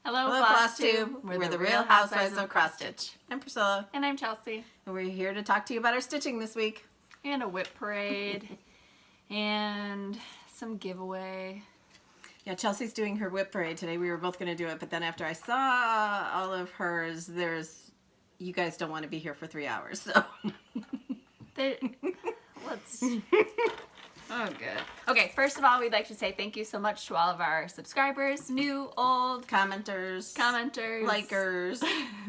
Hello, Flosstube. We're the Real Housewives of Cross Stitch. I'm Priscilla. And I'm Chelsea. And we're here to talk to you about our stitching this week. And a whip parade. And some giveaway. Yeah, Chelsea's doing her whip parade today. We were both going to do it, but then after I saw all of hers, you guys don't want to be here for 3 hours, so. Let's... Oh, good. Okay, first of all, we'd like to say thank you so much to all of our subscribers, new, old, commenters, likers,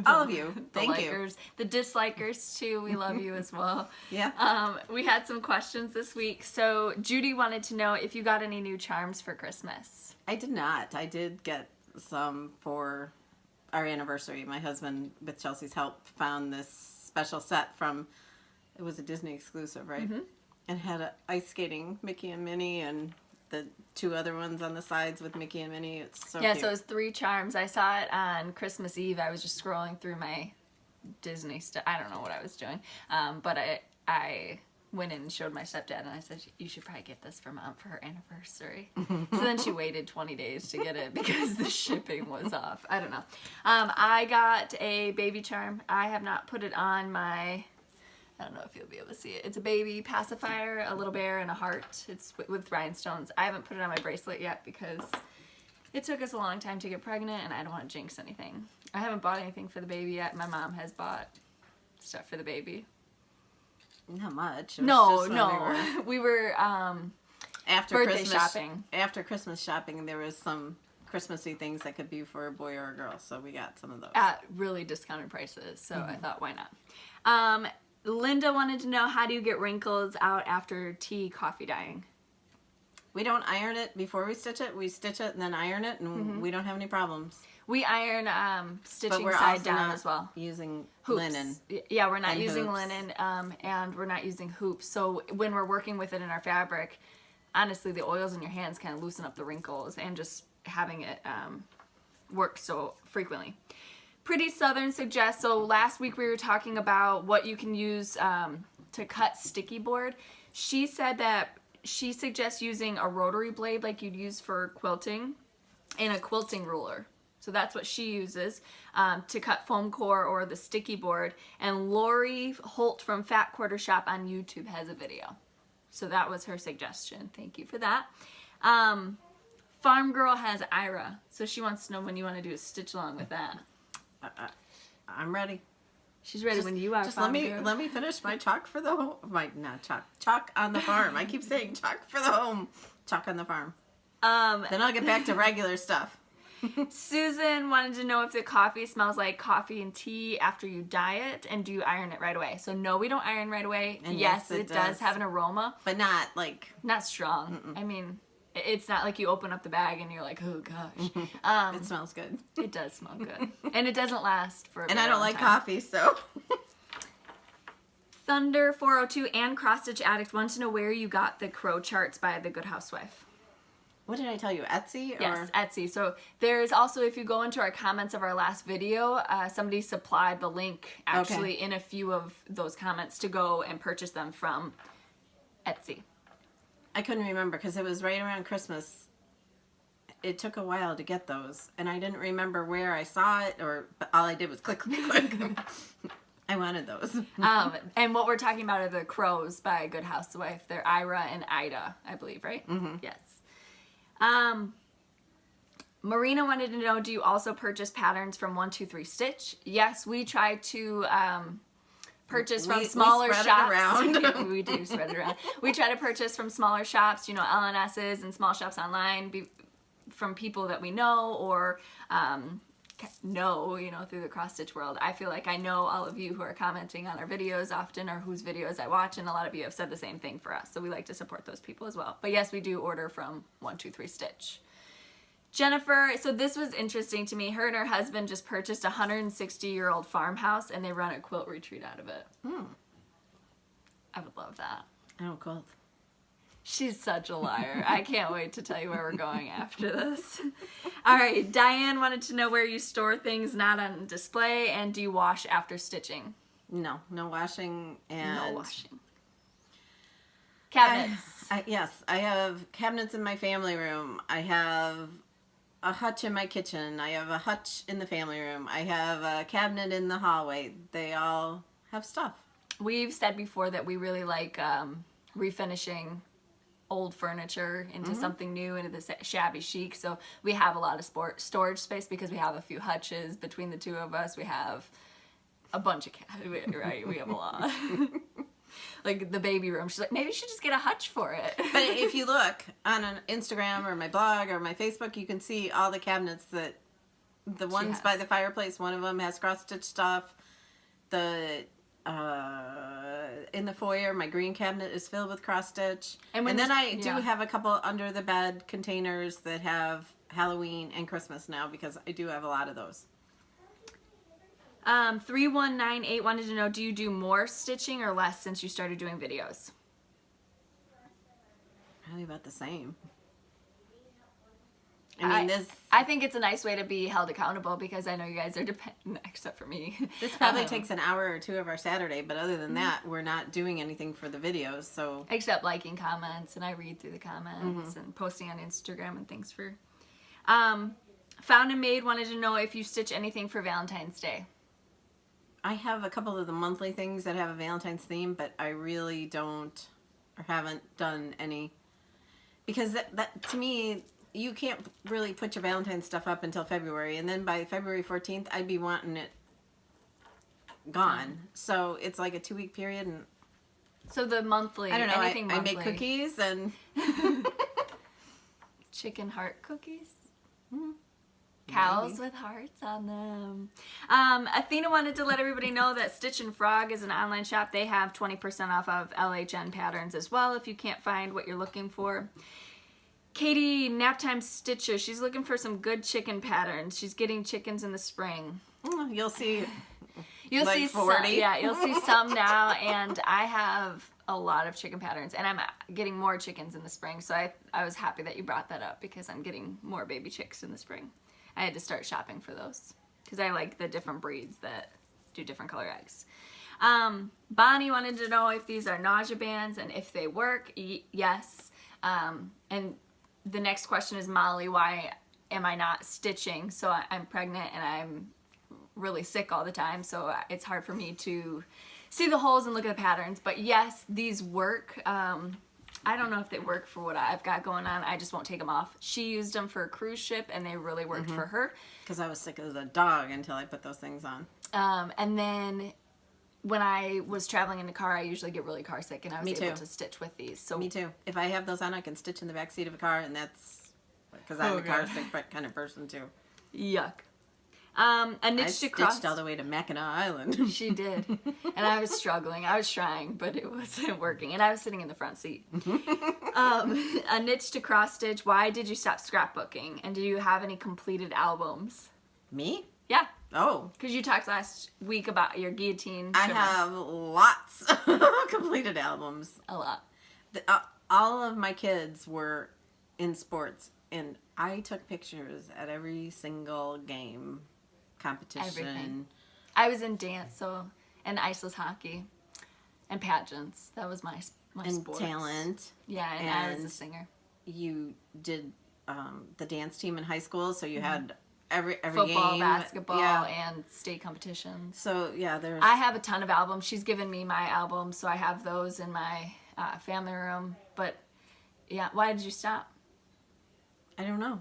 all of you. Thank you. The dislikers, too. We love you as well. Yeah. We had some questions this week. So Judy wanted to know if you got any new charms for Christmas. I did not. I did get some for our anniversary. My husband, with Chelsea's help, found this special set from, it was a Disney exclusive, right? Mm-hmm. And had a ice skating Mickey and Minnie and the two other ones on the sides with Mickey and Minnie. It's so cute. So it was 3 charms. I saw it on Christmas Eve. I was just scrolling through my Disney stuff. I don't know what I was doing. But I went in and showed my stepdad and I said, you should probably get this for Mom for her anniversary. So then she waited 20 days to get it because the shipping was off. I don't know. I got a baby charm. I have not put it on my... I don't know if you'll be able to see it. It's a baby pacifier, a little bear, and a heart. It's with rhinestones. I haven't put it on my bracelet yet because it took us a long time to get pregnant and I don't want to jinx anything. I haven't bought anything for the baby yet. My mom has bought stuff for the baby. Not much. No. We were after birthday Christmas shopping. After Christmas shopping, there was some Christmassy things that could be for a boy or a girl, so we got some of those. At really discounted prices, so I thought, why not? Linda wanted to know, how do you get wrinkles out after tea coffee dyeing? We don't iron it before we stitch it. We stitch it and then iron it, and we don't have any problems. We iron stitching but we're side also down not as well. Using Hoops. linen. Yeah, we're not and using hoops. linen, and we're not using hoops. So when we're working with it in our fabric, honestly, the oils in your hands kind of loosen up the wrinkles, and just having it work so frequently. Pretty Southern suggests, so last week we were talking about what you can use to cut sticky board. She said that she suggests using a rotary blade like you'd use for quilting and a quilting ruler. So that's what she uses to cut foam core or the sticky board. And Lori Holt from Fat Quarter Shop on YouTube has a video. So that was her suggestion. Thank you for that. Farm Girl has Ira, so she wants to know when you want to do a stitch along with that. I'm ready. She's ready when you are. Just let me finish my chalk for the home. Chalk on the farm. I keep saying chalk for the home. Chalk on the farm. Then I'll get back to regular stuff. Susan wanted to know if the coffee smells like coffee and tea after you dye it, and do you iron it right away? So no, we don't iron right away. And yes, it does have an aroma, but not strong. I mean, it's not like you open up the bag and you're like, oh gosh. It smells good. It does smell good. And it doesn't last for a And I don't like coffee, so. Thunder 402 and Cross Stitch Addict want to know where you got the crow charts by The Good Housewife. What did I tell you? Etsy? Yes, Etsy. So there's also, if you go into our comments of our last video, somebody supplied the link actually in a few of those comments to go and purchase them from Etsy. I couldn't remember because it was right around Christmas. It took a while to get those, and I didn't remember where I saw it, but all I did was click. I wanted those. And what we're talking about are the crows by Good Housewife. They're Ira and Ida, I believe, right? Mm-hmm. Yes. Marina wanted to know, do you also purchase patterns from 123 Stitch? Yes, we try to purchase from smaller shops. We do spread it around. We try to purchase from smaller shops, LNSs and small shops online, from people that we know or through the cross stitch world. I feel like I know all of you who are commenting on our videos often, or whose videos I watch, and a lot of you have said the same thing for us. So we like to support those people as well. But yes, we do order from 123 Stitch. Jennifer, so this was interesting to me. Her and her husband just purchased a 160-year-old farmhouse, and they run a quilt retreat out of it. I would love that. I don't quilt. She's such a liar. I can't wait to tell you where we're going after this. All right, Diane wanted to know where you store things not on display, and do you wash after stitching? No washing. And no washing. Cabinets. Yes, I have cabinets in my family room. I have a hutch in my kitchen. I have a hutch in the family room. I have a cabinet in the hallway. They all have stuff. We've said before that we really like refinishing old furniture into something new, into this shabby chic. So we have a lot of storage space because we have a few hutches between the two of us. We have a bunch of cats, right? We have a lot. Like the baby room. She's like, maybe you should just get a hutch for it. But if you look on an Instagram or my blog or my Facebook, you can see all the cabinets that the ones by the fireplace. One of them has cross-stitch stuff. The in the foyer, my green cabinet is filled with cross-stitch. And then I do have a couple under the bed containers that have Halloween and Christmas now because I do have a lot of those. 3198 wanted to know, do you do more stitching or less since you started doing videos? Probably about the same. I mean, I think it's a nice way to be held accountable because I know you guys are dependent, except for me. This probably takes an hour or two of our Saturday, but other than that, we're not doing anything for the videos, so. Except liking comments, and I read through the comments and posting on Instagram and things for. Found and Made wanted to know if you stitch anything for Valentine's Day. I have a couple of the monthly things that have a Valentine's theme, but I really don't or haven't done any. Because that to me, you can't really put your Valentine's stuff up until February, and then by February 14th, I'd be wanting it gone. So it's like a 2-week period, and so the monthly, I don't know. Anything I monthly. make cookies and chicken heart cookies. Mm-hmm. Cows Maybe. with hearts on them. Athena wanted to let everybody know that Stitch and Frog is an online shop. They have 20% off of LHN patterns as well if you can't find what you're looking for. Katie, Naptime Stitcher, she's looking for some good chicken patterns. She's getting chickens in the spring. You'll see. You'll like see 40. some, yeah, you'll see some now, and I have a lot of chicken patterns, and I'm getting more chickens in the spring. So I was happy that you brought that up because I'm getting more baby chicks in the spring. I had to start shopping for those because I like the different breeds that do different color eggs. Bonnie wanted to know if these are nausea bands and if they work. Yes. And the next question is, Molly, why am I not stitching? So I'm pregnant and I'm really sick all the time, so it's hard for me to see the holes and look at the patterns. But yes, these work. I don't know if they work for what I've got going on. I just won't take them off. She used them for a cruise ship, and they really worked for her. Because I was sick as a dog until I put those things on. And then when I was traveling in the car, I usually get really car sick, and I was able to stitch with these. So me too. If I have those on, I can stitch in the back seat of a car, and that's because I'm a car sick kind of person too. Yuck. A Knitch to Cross. Stitched all the way to Mackinac Island. She did. And I was struggling. I was trying, but it wasn't working. And I was sitting in the front seat. A Knitch to Cross Stitch. Why did you stop scrapbooking? And do you have any completed albums? Me? Yeah. Oh. Because you talked last week about your guillotine I trimmer. have lots of completed albums. A lot. All of my kids were in sports, and I took pictures at every single game. Competition. Everything. I was in dance, and iceless hockey, and pageants. That was my and sports. Talent. Yeah, and I was a singer. You did the dance team in high school, so you had every football, game. basketball, Yeah. and state competitions. So yeah, there's. I have a ton of albums. She's given me my albums, so I have those in my family room. But yeah, why did you stop? I don't know.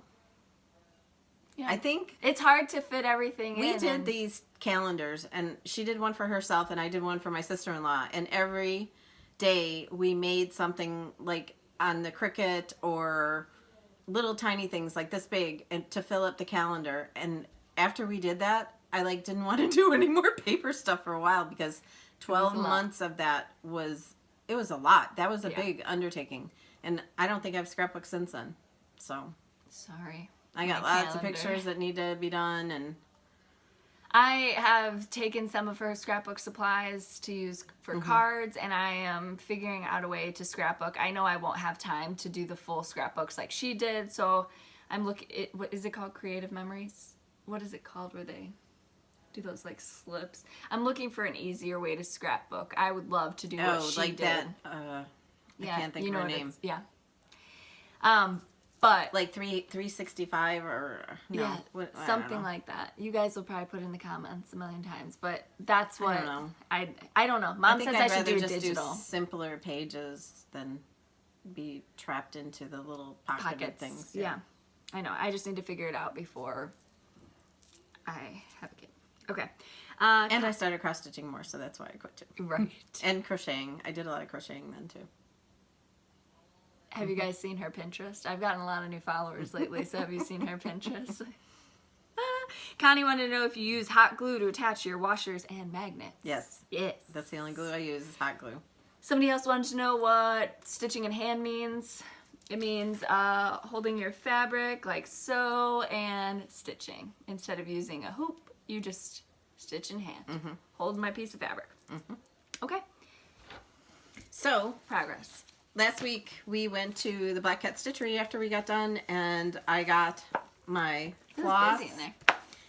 Yeah. I think It's hard to fit everything in. we did these calendars, and she did one for herself, and I did one for my sister-in-law. And every day we made something like on the Cricut or little tiny things like this big, and to fill up the calendar. And after we did that, I didn't want to do any more paper stuff for a while because 12 months of that was a lot. That was a big undertaking, and I don't think I've scrapbooked since then. So sorry. I got lots of pictures that need to be done, and I have taken some of her scrapbook supplies to use for cards, and I am figuring out a way to scrapbook. I know I won't have time to do the full scrapbooks like she did, so I'm looking. What is it called? Creative Memories? What is it called where they do those slips? I'm looking for an easier way to scrapbook. I would love to do what she did. that. I can't think of her name. Yeah. But like 365 or no, yeah, I don't something know. like that. You guys will probably put in the comments a million times, but that's what I don't know. I don't know. I Mom think says I'd I should do rather just digital do simpler pages than be trapped into the little pocketed pockets. things. Yeah, I know. I just need to figure it out before I have a kid. Okay. And I started cross stitching more, so that's why I quit too. Right. And crocheting. I did a lot of crocheting then too. Have you guys seen her Pinterest? I've gotten a lot of new followers lately, so have you seen her Pinterest? Connie wanted to know if you use hot glue to attach your washers and magnets. Yes. Yes. That's the only glue I use is hot glue. Somebody else wanted to know what stitching in hand means. It means holding your fabric like so and stitching. Instead of using a hoop, you just stitch in hand. Hold my piece of fabric. Okay. So, Progress. last week we went to the Black Cat Stitchery after we got done, and I got my It floss. was busy in there.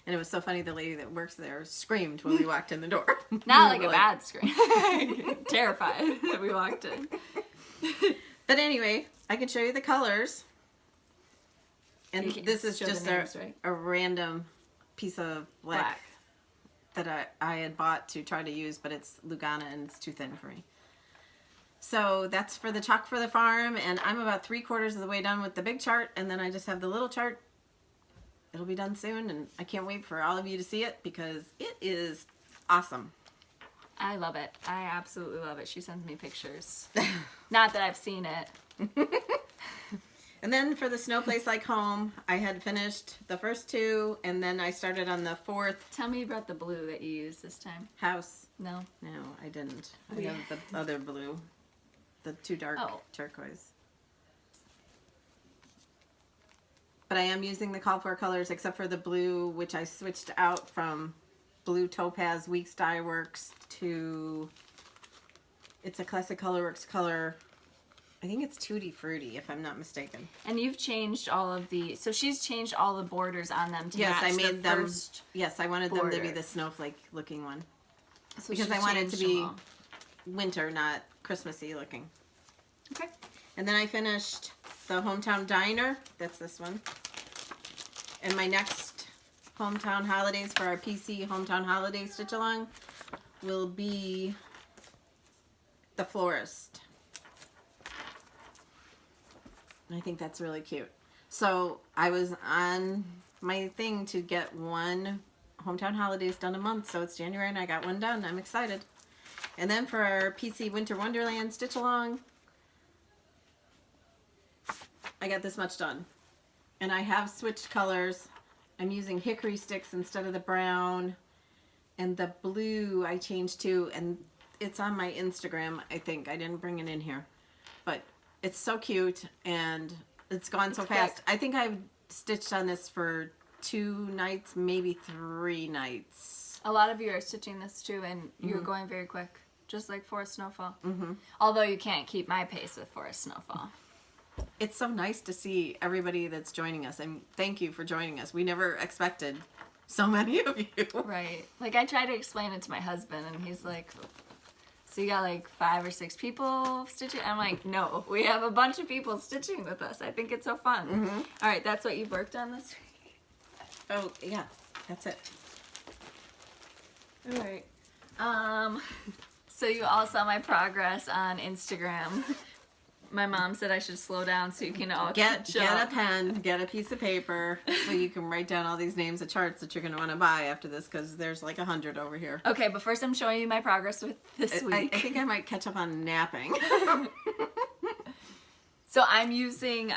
And it was so funny, the lady that works there screamed when we walked in the door. Not We like were a bad scream. Terrified that we walked in. But anyway, I can show you the colors. And You can this is show the just names, right? a random piece of black that I had bought to try to use, but it's Lugana and it's too thin for me. So that's for the chalk for the farm, and I'm about 3/4 of the way done with the big chart, and then I just have the little chart. It'll be done soon, and I can't wait for all of you to see it because it is awesome. I love it. I absolutely love it. She sends me pictures. Not that I've seen it. And then for the Snow Place Like Home, I had finished the first 2, and then I started on the 4th Tell me about the blue that you used this time. house. No. No, I didn't. I Yeah. have the other blue, the too dark Oh. turquoise. But I am using the call for colors except for the blue, which I switched out from Blue Topaz Weeks Dye Works to, it's a Classic Colorworks color. I think it's Tutti Frutti, if I'm not mistaken. And you've changed all of the, so she's changed all the borders on them to Yes, match I made the them. first. Yes, I wanted them to be border. the snowflake looking one. So Because she's I want it to changed them be all. winter, not Christmassy looking. Okay. And then I finished the Hometown Diner. That's this one. And my next Hometown Holidays for our PC Hometown Holiday Stitch Along will be the Florist. And I think that's really cute. So I was on my thing to get one Hometown Holidays done a month. So it's January and I got one done. I'm excited. And then for our PC Winter Wonderland Stitch Along, I got this much done. And I have switched colors. I'm using hickory sticks instead of the brown. And the blue I changed to, and it's on my Instagram, I think. I didn't bring it in here. But it's so cute, and it's gone so fast. quick. I think I've stitched on this for 2 nights, maybe 3 nights. A lot of you are stitching this too, and you're going very quick. Just like Forest Snowfall. Mm-hmm. Although you can't keep my pace with Forest Snowfall. It's so nice to see everybody that's joining us, and thank you for joining us. We never expected so many of you. Right. Like, I tried to explain it to my husband, and he's like, so you got like 5 or 6 people stitching? I'm like, no, we have a bunch of people stitching with us. I think it's so fun. Mm-hmm. All right, that's what you've worked on this week? Oh, yeah, that's it. All right. So you all saw my progress on Instagram. My mom said I should slow down so you can all Get catch up. a pen, get a piece of paper, so you can write down all these names of charts that you're going to want to buy after this, because there's like 100 over here. Okay, but first I'm showing you my progress with this week. I think I might catch up on napping. So I'm using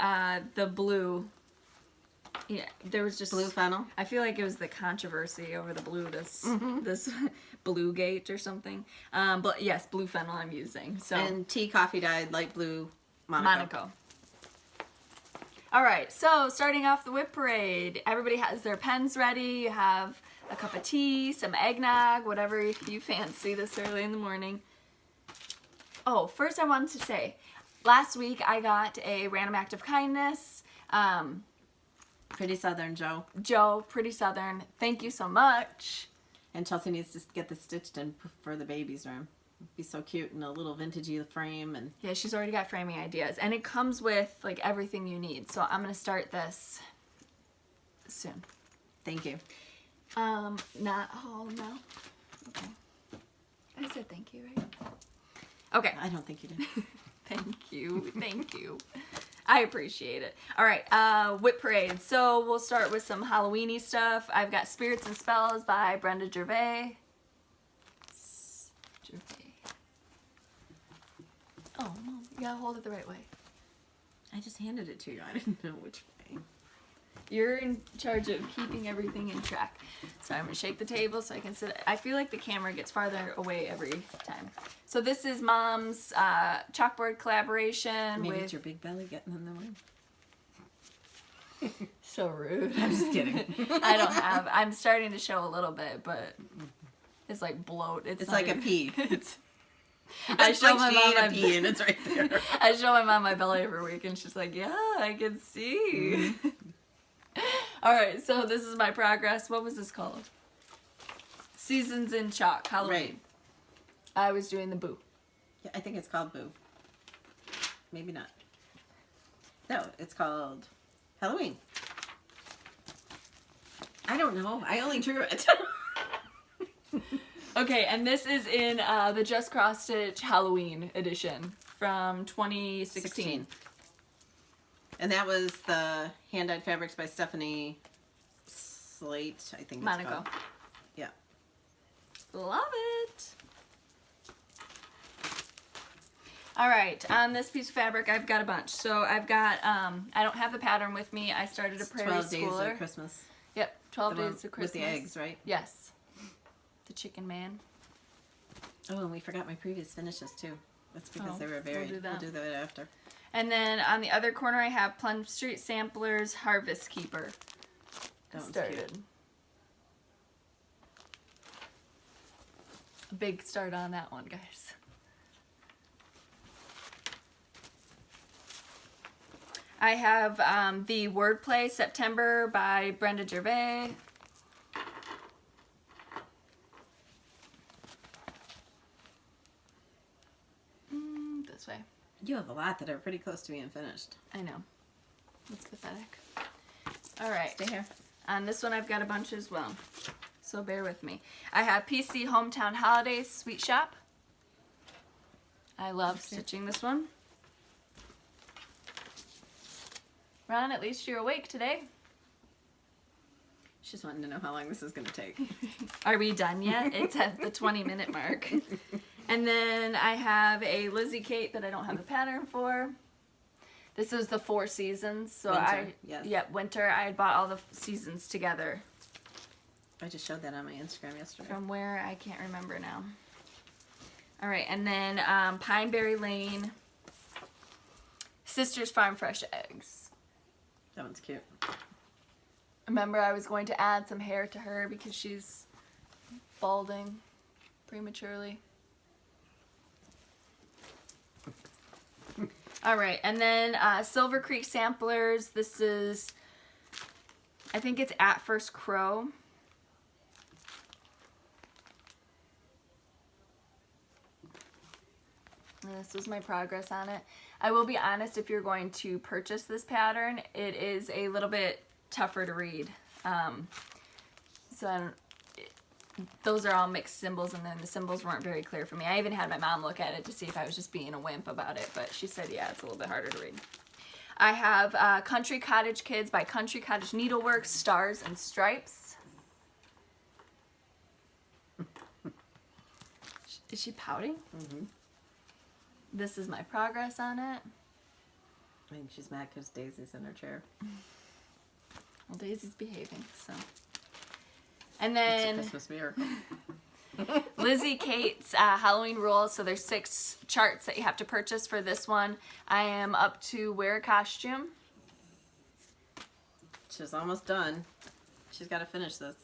the blue. Yeah, there was just Blue fennel. I feel like it was the controversy over the blue, this blue gate or something. But yes, blue fennel I'm using. So And tea coffee dyed light blue Monaco. Monaco. All right, so starting off the whip parade, everybody has their pens ready. You have a cup of tea, some eggnog, whatever you fancy this early in the morning. Oh, first I wanted to say, last week I got a random act of kindness. Pretty Southern Joe. Joe, Pretty Southern, thank you so much. And Chelsea needs to get this stitched in for the baby's room. be so cute in a little vintagey frame. And yeah, she's already got framing ideas, and it comes with like everything you need. So I'm gonna start this soon. thank you. Not oh no. Okay. I said thank you, right? Okay. I don't think you did. Thank you. Thank you. I appreciate it. All right, Whip Parade. So we'll start with some Halloween-y stuff. I've got Spirits and Spells by Brenda Gervais. Oh, Mom, you gotta hold it the right way. I just handed it to you. I didn't know which way. You're in charge of keeping everything in track. So I'm gonna shake the table so I can sit. I feel like the camera gets farther away every time. So this is Mom's chalkboard collaboration Maybe with. it's your big belly getting in the way. So rude. I'm just kidding. I don't have. I'm starting to show a little bit, but it's like bloat. It's It's like a even- pea. I It's show like my she mom ate a my pea and it's right there. I show my mom my belly every week, and she's like, "Yeah, I can see." All right, so this is my progress. What was this called? Seasons in Chalk, Halloween. Right. I was doing the boo. Yeah, I think it's called Boo. Maybe not. No, it's called Halloween. I don't know. I only drew it. Okay, and this is in the Just Cross Stitch Halloween edition from 2016. And that was the hand-dyed fabrics by Stephanie Slate, I think it's Monaco. called. Yeah. Love it. All right, on this piece of fabric, I've got a bunch. So I've got, I don't have the pattern with me. I started a Prairie 12 days Schooler. of Christmas. Yep, 12 The one days of Christmas. With the eggs, right? Yes. The Chicken Man. Oh, and we forgot my previous finishes too. That's because Oh, they were we'll varied. do that. We'll do that after. And then on the other corner, I have Plum Street Samplers Harvest Keeper. That one's Started. cute. A big start on that one, guys. I have the Wordplay September by Brenda Gervais. This way. You have a lot that are pretty close to being finished. I know. It's pathetic. All right. Stay here. On this one, I've got a bunch as well. So bear with me. I have PC Hometown Holidays Sweet Shop. I love stitching this one. Ron, at least you're awake today. She's wanting to know how long this is going to take. Are we done yet? It's at the 20-minute mark. And then I have a Lizzie Kate that I don't have a pattern for. This is the 4 seasons. So Winter, yes. Yep, winter. I had bought all the seasons together. I just showed that on my Instagram yesterday. From where? I can't remember now. All right, and then Pineberry Lane, Sister's Farm Fresh Eggs. That one's cute. Remember, I was going to add some hair to her because she's balding prematurely. All right, and then Silver Creek Samplers. This is, I think it's At First Crow. And this was my progress on it. I will be honest, if you're going to purchase this pattern, it is a little bit tougher to read. Those are all mixed symbols, and then the symbols weren't very clear for me. I even had my mom look at it to see if I was just being a wimp about it, but she said, yeah, it's a little bit harder to read. I have Country Cottage Kids by Country Cottage Needleworks, Stars and Stripes. Is she pouting? Mm-hmm. This is my progress on it. I think she's mad because Daisy's in her chair. Well, Daisy's behaving, so. And It's a then Christmas miracle. Lizzie Kate's Halloween rules. So there's 6 charts that you have to purchase for this one. I am up to Wear a Costume. She's almost done. She's got to finish this.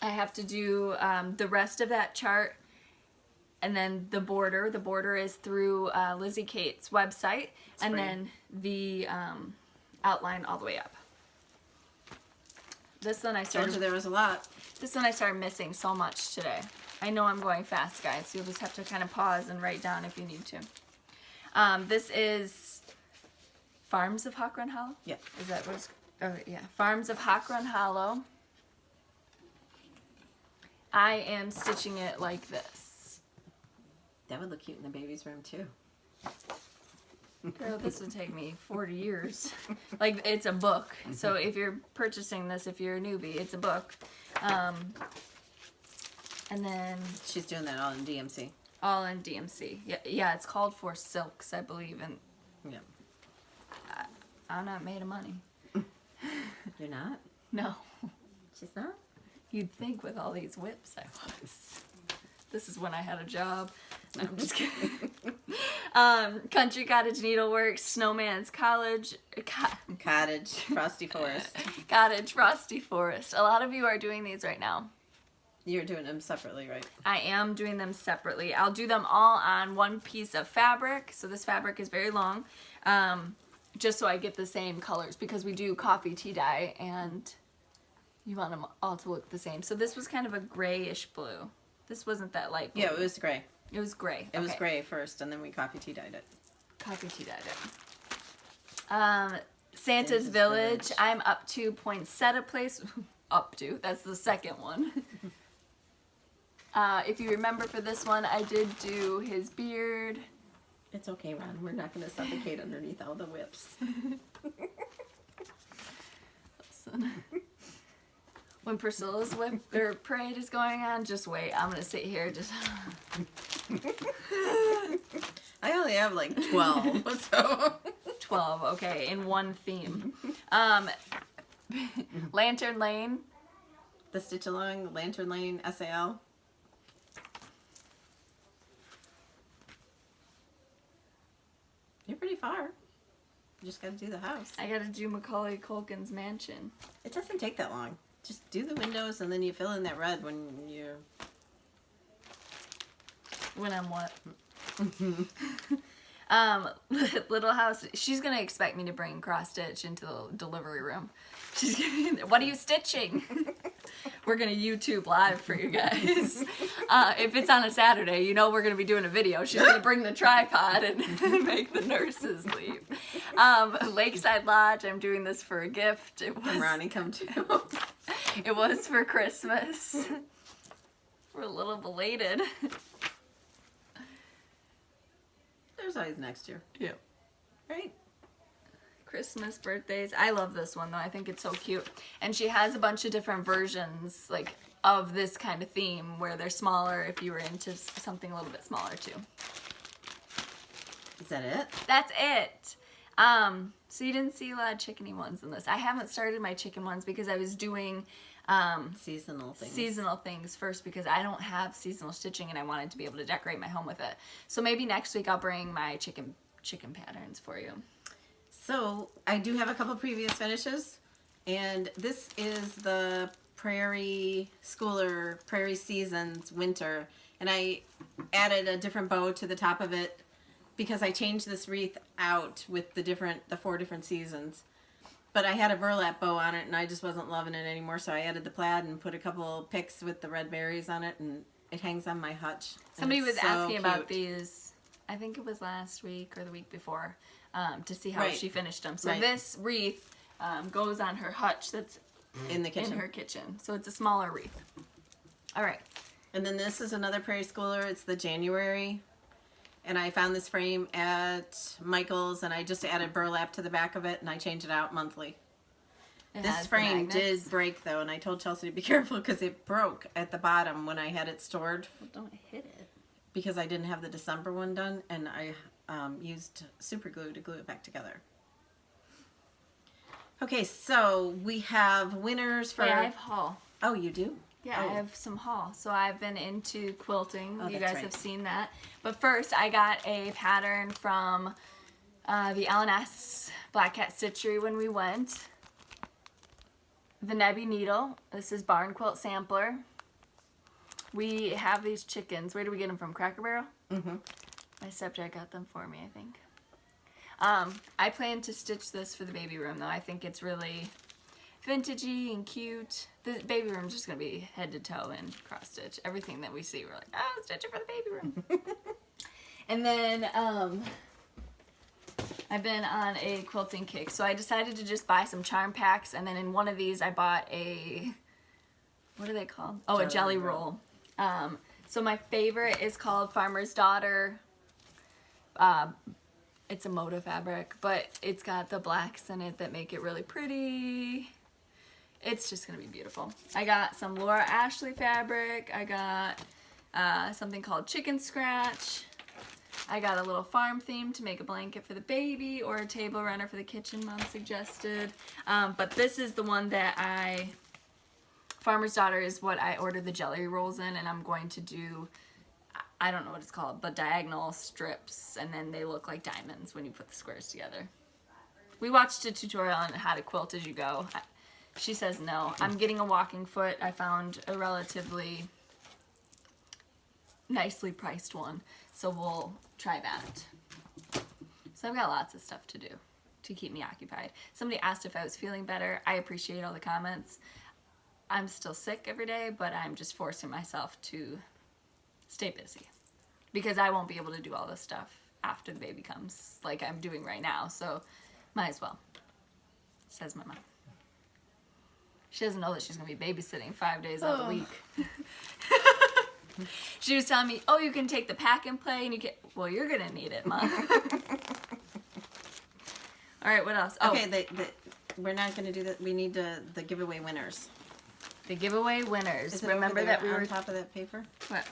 I have to do the rest of that chart. And then the border. The border is through Lizzie Kate's website. It's and free. then the outline all the way up. This one I Told started. you there was a lot. This one I started missing so much today. I know I'm going fast, guys, so you'll just have to kind of pause and write down if you need to. This is Farms of Hawk Run Hollow? Yeah. Is that what it's... Oh, yeah. Farms of Hawk Run Hollow. I am stitching it like this. That would look cute in the baby's room, too. Girl, this would take me 40 years. Like, it's a book. So if you're purchasing this, if you're a newbie, it's a book. And then... She's doing that all in DMC. All in DMC. Yeah, it's called For Silks, I believe. And Yeah. I'm not made of money. You're not? No. She's not? You'd think with all these whips I was. This is when I had a job. No, I'm just kidding. Country Cottage Needleworks, Snowman's Cottage, Frosty Forest. Cottage Frosty Forest. A lot of you are doing these right now. You're doing them separately, right? I am doing them separately. I'll do them all on one piece of fabric. So this fabric is very long. Just so I get the same colors because we do coffee tea dye and you want them all to look the same. So this was kind of a grayish blue. This wasn't that light blue. Yeah, it was gray. It was gray. It was gray first, and then we coffee tea dyed it. Coffee tea dyed it. Santa's Village. I'm up to Poinsettia Place. Up to. That's the second one. If you remember for this one, I did do his beard. It's okay, Ron. We're not going to suffocate underneath all the whips. Listen. When Priscilla's whip or parade is going on, just wait. I'm gonna sit here just. I only have like 12, so 12, okay, in one theme. Lantern Lane. The Stitch Along, Lantern Lane, SAL. You're pretty far. You just gotta do the house. I gotta do Macaulay Culkin's mansion. It doesn't take that long. Just do the windows and then you fill in that red when you... When I'm what? Little House. She's gonna expect me to bring cross stitch into the delivery room. She's gonna, what are you stitching? We're gonna YouTube live for you guys. If it's on a Saturday, you know we're gonna be doing a video. She's gonna bring the tripod and make the nurses leave. Lakeside Lodge. I'm doing this for a gift. It was, Come Ronnie, come too. It was for Christmas. We're a little belated. There's always next year. Yeah. Right? Christmas, birthdays. I love this one though. I think it's so cute. And she has a bunch of different versions like of this kind of theme where they're smaller if you were into something a little bit smaller too. Is that it? That's it. So you didn't see a lot of chickeny ones in this. I haven't started my chicken ones because I was doing seasonal things first because I don't have seasonal stitching and I wanted to be able to decorate my home with it. So maybe next week I'll bring my chicken patterns for you. So I do have a couple previous finishes, and this is the Prairie Schooler Prairie Seasons Winter, and I added a different bow to the top of it because I changed this wreath out with the 4 different seasons. But I had a burlap bow on it, and I just wasn't loving it anymore, so I added the plaid and put a couple picks with the red berries on it, and it hangs on my hutch. Somebody was so asking about cute. these, I think it was last week or the week before, to see how Right. she finished them. So Right. this wreath goes on her hutch that's in the kitchen. in her kitchen. So it's a smaller wreath. All right. And then this is another Prairie Schooler. It's the January. And I found this frame at Michael's, and I just added burlap to the back of it, and I change it out monthly. It This has the frame magnets. did break, though, and I told Chelsea to be careful because it broke at the bottom when I had it stored Well, don't hit it. because I didn't have the December one done, and I used super glue to glue it back together. Okay, so we have winners for... Wait, I have haul. Oh, you do? Yeah, Oh. I have some haul. So I've been into quilting. Oh, You that's guys right. have seen that. But first, I got a pattern from the L&S Black Cat Stitchery when we went. The Nebby Needle. This is Barn Quilt Sampler. We have these chickens. Where do we get them from? Cracker Barrel? Mm-hmm. My stepdad got them for me, I think. I plan to stitch this for the baby room, though. I think it's really... vintagey and cute. The baby room's just gonna be head to toe in cross stitch. Everything that we see, we're like, oh, stitch it for the baby room. And then I've been on a quilting kick, so I decided to just buy some charm packs, and then in one of these I bought a, what are they called? Oh, a jelly roll. So my favorite is called Farmer's Daughter. It's a motif fabric, but it's got the blacks in it that make it really pretty. It's just gonna be beautiful. I got some Laura Ashley fabric. I got something called Chicken Scratch. I got a little farm theme to make a blanket for the baby or a table runner for the kitchen, Mom suggested. But this is the one that Farmer's Daughter is what I ordered the jelly rolls in, and I'm going to do, I don't know what it's called, but diagonal strips, and then they look like diamonds when you put the squares together. We watched a tutorial on how to quilt as you go. She says no. I'm getting a walking foot. I found a relatively nicely priced one, so we'll try that. So I've got lots of stuff to do to keep me occupied. Somebody asked if I was feeling better. I appreciate all the comments. I'm still sick every day, but I'm just forcing myself to stay busy because I won't be able to do all this stuff after the baby comes like I'm doing right now, so might as well, says my mom. She doesn't know that she's going to be babysitting 5 days out of the week. She was telling me, oh, you can take the pack and play, and you can, well, you're going to need it, Mom. All right, what else? Oh. Okay, we're not going to do that. We need the giveaway winners. The giveaway winners. Is it Remember that we were on top of that paper? What?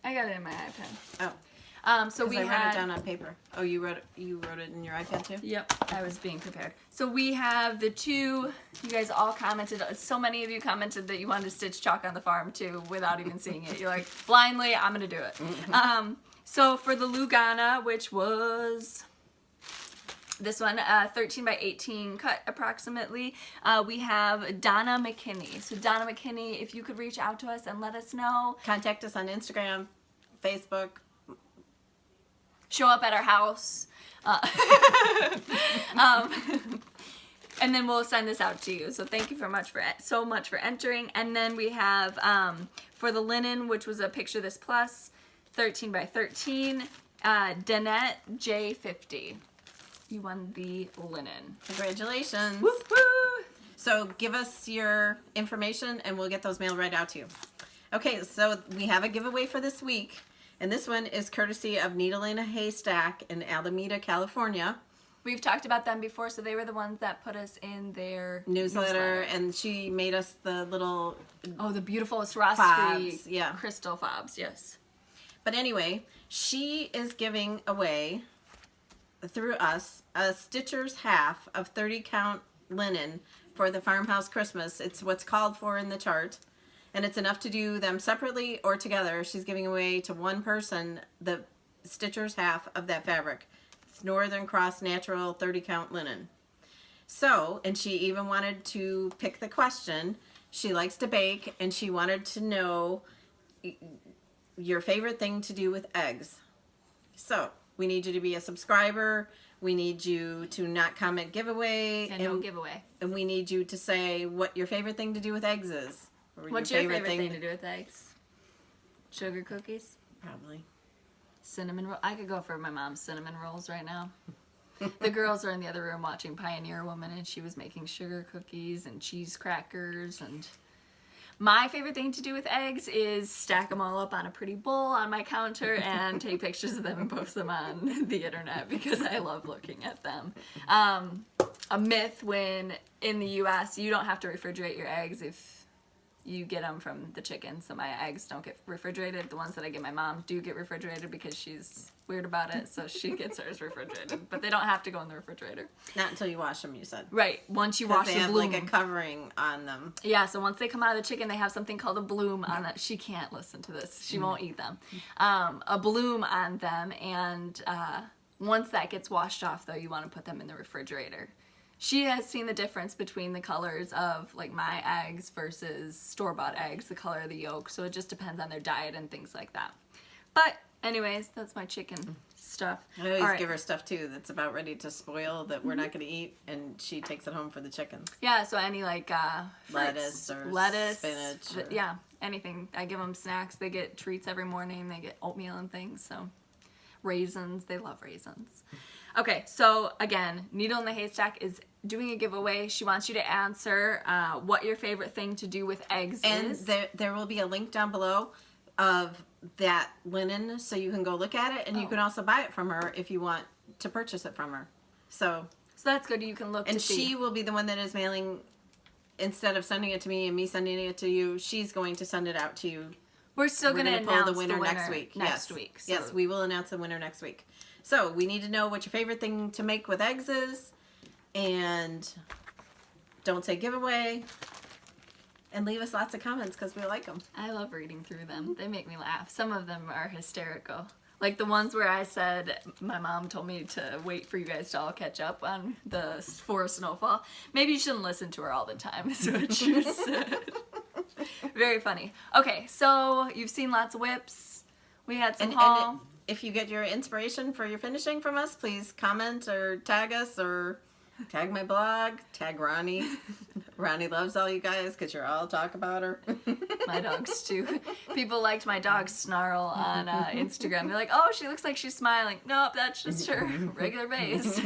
I got it in my iPad. Oh. So we I wrote had it down on paper. Oh, you wrote it in your iPad too? Yep, I was being prepared. So we have the two, you guys all commented, so many of you commented that you wanted to stitch chalk on the farm too without even seeing it. You're like, blindly, I'm gonna do it. So for the Lugana, which was this one, 13 by 18 cut approximately, we have Donna McKinney. So Donna McKinney, if you could reach out to us and let us know. Contact us on Instagram, Facebook. Show up at our house. And then we'll send this out to you. So thank you so much for entering. And then we have for the linen, which was a Picture This Plus, 13 by 13, Danette J50. You won the linen. Congratulations. Woo woo! So give us your information and we'll get those mailed right out to you. Okay, so we have a giveaway for this week. And this one is courtesy of Needle in a Haystack in Alameda, California. We've talked about them before, so they were the ones that put us in their newsletter. And she made us the little... Oh, the beautiful Swarovski fobs, yeah. crystal fobs, yes. But anyway, she is giving away, through us, a Stitcher's half of 30 count linen for the Farmhouse Christmas. It's what's called for in the chart. And it's enough to do them separately or together. She's giving away to one person the Stitcher's half of that fabric. It's Northern Cross Natural 30 count linen. So, and she even wanted to pick the question. She likes to bake and she wanted to know your favorite thing to do with eggs. So, we need you to be a subscriber. We need you to not comment giveaway. And no giveaway. And we need you to say what your favorite thing to do with eggs is. What's your favorite thing to do with eggs? Sugar cookies? Probably. Cinnamon roll. I could go for my mom's cinnamon rolls right now. The girls are in the other room watching Pioneer Woman, and she was making sugar cookies and cheese crackers. And my favorite thing to do with eggs is stack them all up on a pretty bowl on my counter and take pictures of them and post them on the internet because I love looking at them. A myth when in the U.S. you don't have to refrigerate your eggs if you get them from the chicken, so my eggs don't get refrigerated. The ones that I get my mom do get refrigerated because she's weird about it, so she gets hers refrigerated. But they don't have to go in the refrigerator. Not until you wash them, you said. Right. Once you wash the bloom. They have like a covering on them. Yeah, so once they come out of the chicken, they have something called a bloom on it. She can't listen to this. She won't eat them. A bloom on them, and once that gets washed off, though, you want to put them in the refrigerator. She has seen the difference between the colors of like my eggs versus store-bought eggs, the color of the yolk. So it just depends on their diet and things like that. But anyways, that's my chicken stuff. I always All right. give her stuff too that's about ready to spoil that we're not going to eat, and she takes it home for the chickens. Yeah, so any like Lettuce or lettuce, spinach. Or... yeah, anything. I give them snacks. They get treats every morning. They get oatmeal and things. So raisins, they love raisins. Okay, so again, Needle in the Haystack is doing a giveaway. She wants you to answer what your favorite thing to do with eggs is. And there will be a link down below of that linen, so you can go look at it, and you can also buy it from her if you want to purchase it from her. So that's good. You can look and to see. she will be the one that is mailing, instead of sending it to me and me sending it to you, she's going to send it out to you. We're still going to announce the winner next week. Next week. So. Yes, we will announce the winner next week. So we need to know what your favorite thing to make with eggs is, and don't say giveaway. And leave us lots of comments because we like them. I love reading through them. They make me laugh. Some of them are hysterical. Like the ones where I said my mom told me to wait for you guys to all catch up on the forest snowfall. Maybe you shouldn't listen to her all the time, is what you said. Very funny. Okay, so you've seen lots of whips. We had some haul. And if you get your inspiration for your finishing from us, please comment or tag us or tag my blog, tag Ronnie. Ronnie loves all you guys because you're all talk about her. My dogs too. People liked my dog Snarl on Instagram. They're like, oh, she looks like she's smiling. Nope, that's just her regular face.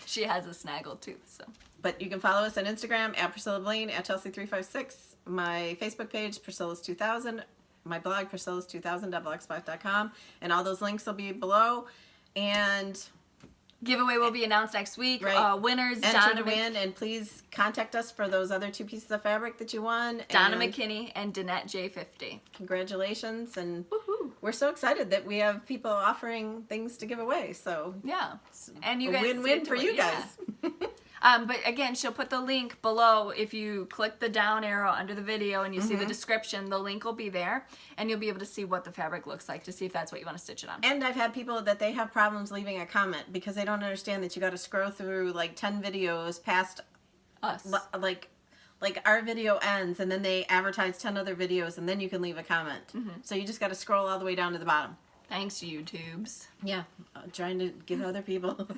She has a snaggle tooth. So. But you can follow us on Instagram at Priscilla Blaine, at Chelsea356, my Facebook page, Priscilla's 2000, my blog, priscillas2000.blogspot.com, and all those links will be below. And giveaway will be announced next week. Right. Winners, enter to win, and please contact us for those other 2 pieces of fabric that you won. Donna McKinney and Danette J50. Congratulations, and Woohoo. we're so excited that we have people offering things to give away. So yeah, and you a guys win-win for you guys. Yeah. But again, she'll put the link below. If you click the down arrow under the video and you see the description, the link will be there, and you'll be able to see what the fabric looks like to see if that's what you want to stitch it on. And I've had people that they have problems leaving a comment because they don't understand that you got to scroll through like 10 videos past Us. Like our video ends, and then they advertise 10 other videos, and then you can leave a comment. So you just got to scroll all the way down to the bottom. Thanks, YouTubes. Yeah, trying to give other people.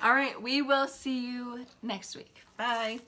All right, we will see you next week. Bye.